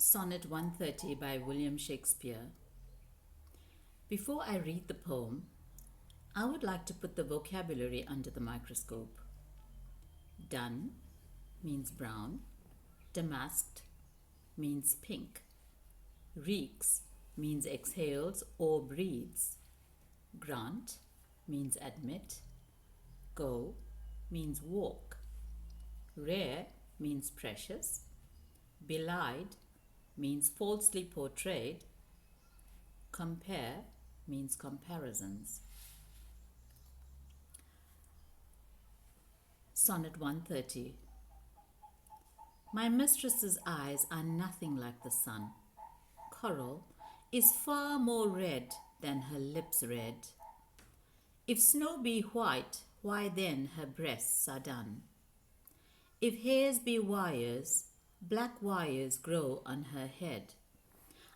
Sonnet 130 by William Shakespeare. Before I read the poem, I would like to put the vocabulary under the microscope. Dun means brown, damasked means pink, reeks means exhales or breathes, grant means admit, go means walk, rare means precious, belied means falsely portrayed, compare means comparisons. Sonnet 130. My mistress's eyes are nothing like the sun. Coral is far more red than her lips red. If snow be white, why then her breasts are dun. If hairs be wires, black wires grow on her head.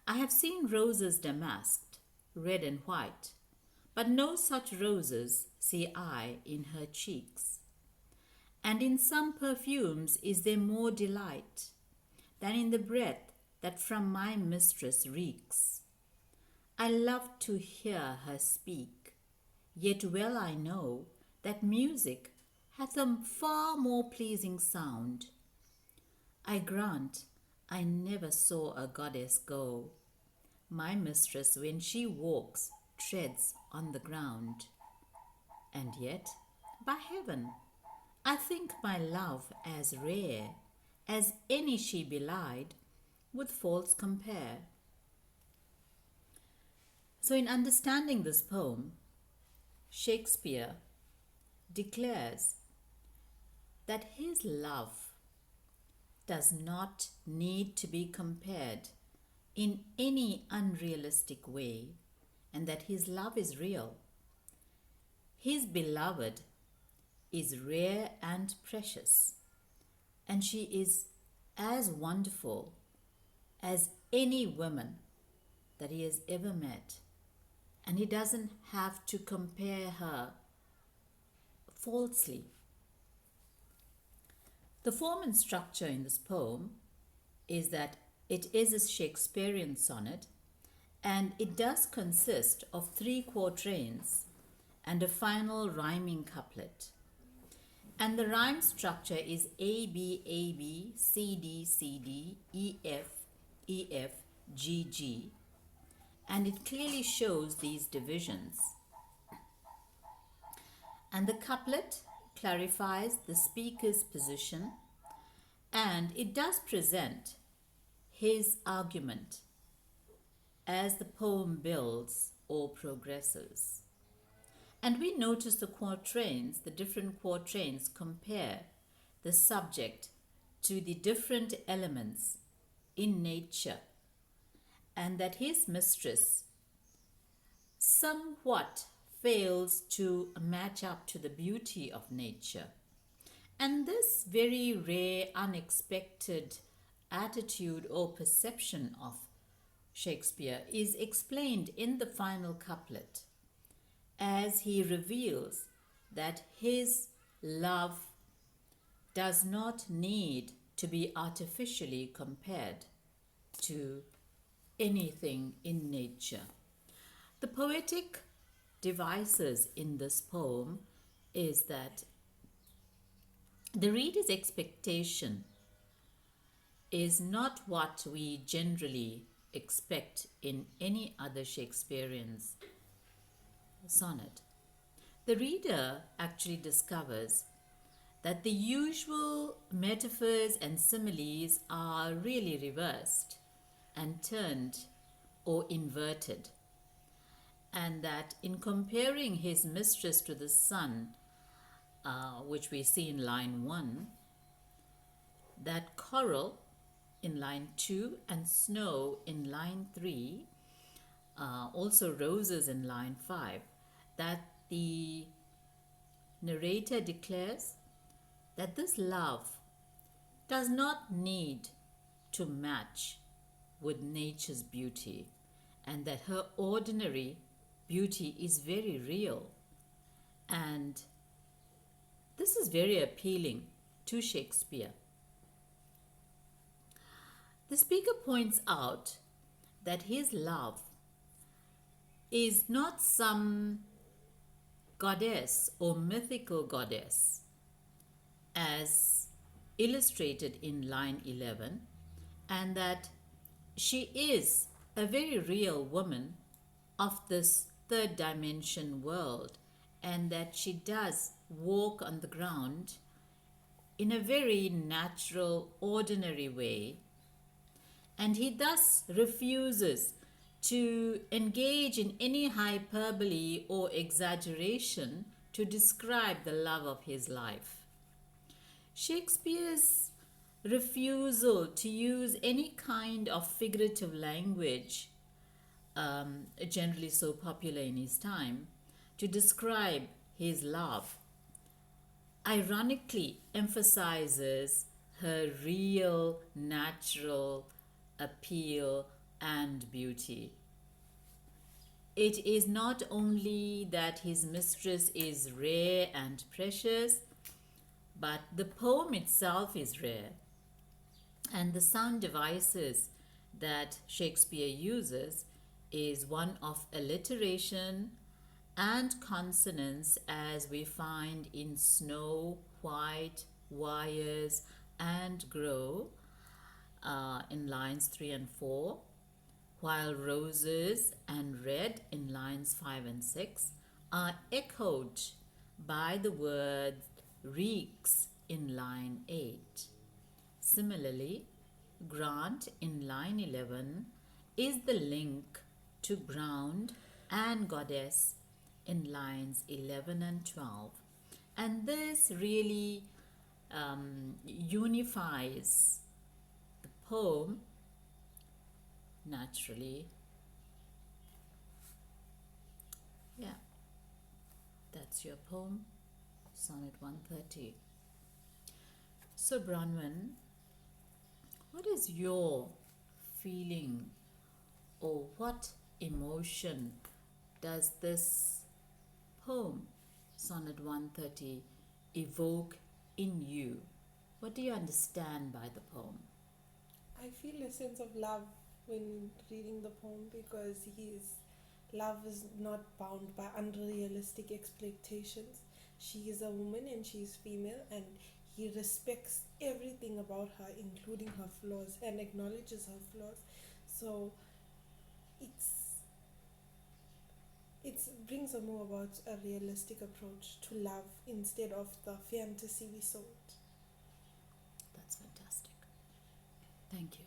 I have seen roses damasked, red and white, but no such roses see I in her cheeks. And in some perfumes is there more delight than in the breath that from my mistress reeks. I love to hear her speak, yet well I know that music hath a far more pleasing sound. I grant I never saw a goddess go. My mistress, when she walks, treads on the ground. And yet, by heaven, I think my love as rare as any she belied would false compare. So in understanding this poem, Shakespeare declares that his love does not need to be compared in any unrealistic way, and that his love is real. His beloved is rare and precious, and she is as wonderful as any woman that he has ever met, and he doesn't have to compare her falsely. The form and structure in this poem is that it is a Shakespearean sonnet, and it does consist of 3 quatrains and a final rhyming couplet. And the rhyme structure is A, B, A, B, C, D, C, D, E, F, E, F, G, G. And it clearly shows these divisions. And the couplet clarifies the speaker's position, and it does present his argument as the poem builds or progresses. And we notice the quatrains, the different quatrains compare the subject to the different elements in nature, and that his mistress somewhat fails to match up to the beauty of nature. And this very rare, unexpected attitude or perception of Shakespeare is explained in the final couplet as he reveals that his love does not need to be artificially compared to anything in nature. The poetic devices in this poem is that the reader's expectation is not what we generally expect in any other Shakespearean's sonnet. The reader actually discovers that the usual metaphors and similes are really reversed and turned or inverted, and that in comparing his mistress to the sun, which we see in line 1, that coral in line 2 and snow in line 3, also roses in line 5, that the narrator declares that this love does not need to match with nature's beauty, and that her ordinary beauty is very real. And this is very appealing to Shakespeare. The speaker points out that his love is not some goddess or mythical goddess as illustrated in line 11, and that she is a very real woman of this third dimension world, and that she does walk on the ground in a very natural, ordinary way, and he thus refuses to engage in any hyperbole or exaggeration to describe the love of his life. Shakespeare's refusal to use any kind of figurative language, generally so popular in his time, to describe his love, ironically emphasizes her real, natural appeal and beauty. It is not only that his mistress is rare and precious, but the poem itself is rare. And the sound devices that Shakespeare uses is one of alliteration and consonance, as we find in snow, white, wires, and grow in lines 3 and 4, while roses and red in lines 5 and 6 are echoed by the word reeks in line 8. Similarly, grant in line 11 is the link to ground and goddess in lines 11 and 12. And this really unifies the poem naturally. Yeah, that's your poem, Sonnet 130. So, Bronwyn, what is your feeling, or what emotion does this poem, Sonnet 130, evoke in you? What do you understand by the poem? I feel a sense of love when reading the poem, because his love is not bound by unrealistic expectations. She is a woman and she is female, and he respects everything about her, including her flaws, and acknowledges her flaws. So it brings a more about a realistic approach to love instead of the fantasy we sold. That's fantastic. Thank you.